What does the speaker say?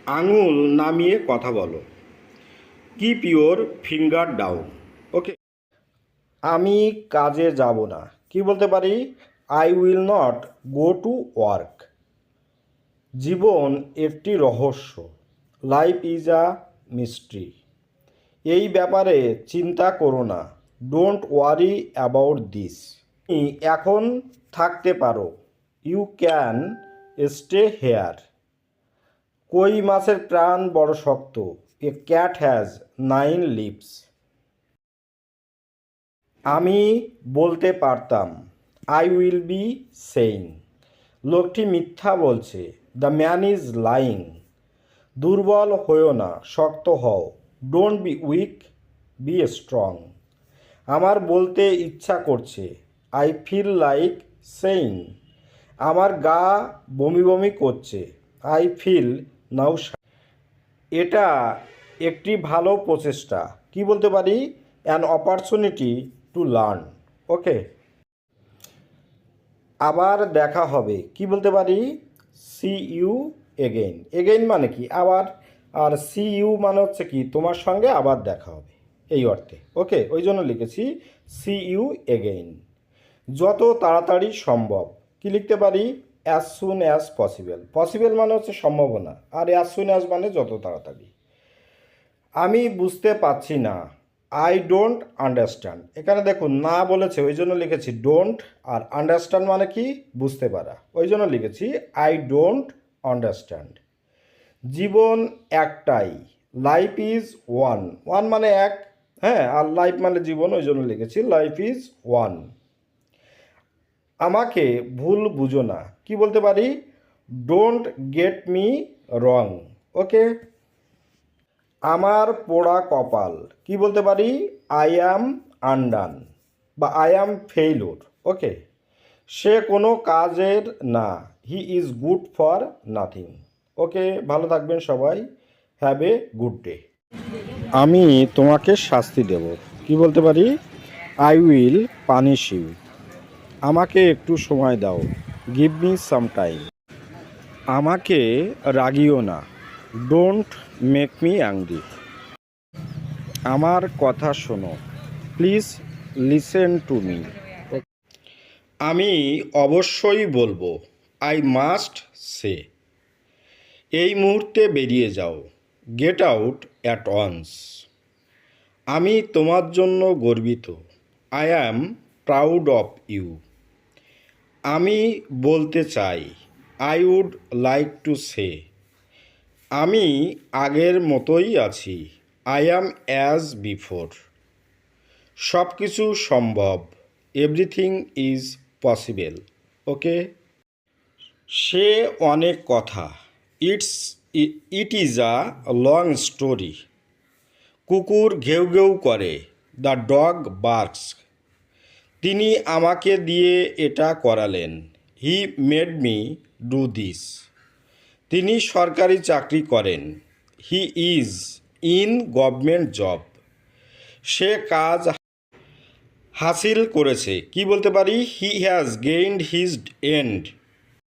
আঙুল নামিয়ে কথা বলো। Keep your finger down. Okay, আমি কাজে যাব না। কি বলতে পারি? I will not go to work. জীবন একটি রহস্য। Life is a mystery. এই ব্যাপারে চিন্তা করো না। Don't worry about this. তুমি এখন থাকতে পারো। You can stay here. কই মাছের প্রাণ বড় শক্ত। A cat has 9 lives. আমি বলতে পারতাম। I will be saying. লোকটি মিথ্যা বলছে। The man is lying. দুর্বল হও না, শক্ত হও। Don't be weak, be strong. আমার বলতে ইচ্ছা করছে। I feel like saying. আমার গা বমি বমি করছে। I feel now. এটা একটি ভালো প্রচেষ্টা। কি বলতে পারি? An opportunity to learn. Okay, আবার দেখা হবে। কি বলতে পারি? C you again. এগেইন মানে কি? আবার। আর সি ইউ মানে হচ্ছে কি? তোমার সঙ্গে আবার দেখা হবে, এই অর্থে। ওকে, ওই জন্য লিখেছি সি ইউ এগেইন। যত তাড়াতাড়ি সম্ভব। কি লিখতে পারি? As soon as possible. Possible মানে হচ্ছে সম্ভাবনা, আর অ্যাজ সুন অ্যাজ মানে যত তাড়াতাড়ি। আমি বুঝতে পারছি না। I don't understand. এখানে দেখুন না বলেছে, ওই জন্য লিখেছি ডোন্ট। আর আন্ডারস্ট্যান্ড মানে কি? বুঝতে পারা, ওই জন্য লিখেছি আই ডোন্ট আন্ডারস্ট্যান্ড। জীবন একটাই। Life is one. ওয়ান মানে এক, হ্যাঁ, আর লাইফ মানে জীবন, ওই জন্য লিখেছি লাইফ ইজ ওয়ান। আমাকে ভুল বুঝো না। কি বলতে পারি? Don't get me wrong. Okay, আমার পোড়া কপাল। কি বলতে পারি? আই অ্যাম আনডান বা আই অ্যাম ফেইলুর। ওকে, সে কোনো কাজের না। He is good for nothing. Okay, ভালো থাকবেন সবাই। Have a good day. আমি তোমাকে শাস্তি দেব। কি বলতে পারি? I will punish you. আমাকে একটু সময় দাও। Give me some time. আমাকে রাগিও না। Don't make me angry. আমার কথা শোনো। Please listen to me. আমি অবশ্যই বলবো। I must say. এই মুহূর্তে বেরিয়ে যাও। Get out at once. আমি তোমার জন্য গর্বিত। I am proud of you. আমি বলতে চাই। I would like to say. আমি আগের মতোই আছি। I am as before. সব কিছু সম্ভব। Everything is possible. ওকে, সে অনেক কথা। It is a long story. কুকুর ঘেউ ঘেউ করে। The dog barks. তিনি আমাকে দিয়ে এটা করালেন। He made me do this. তিনি সরকারি চাকরি করেন। He is in government job. সে কাজ হাসিল করেছে। কি বলতে পারি? He has gained his and.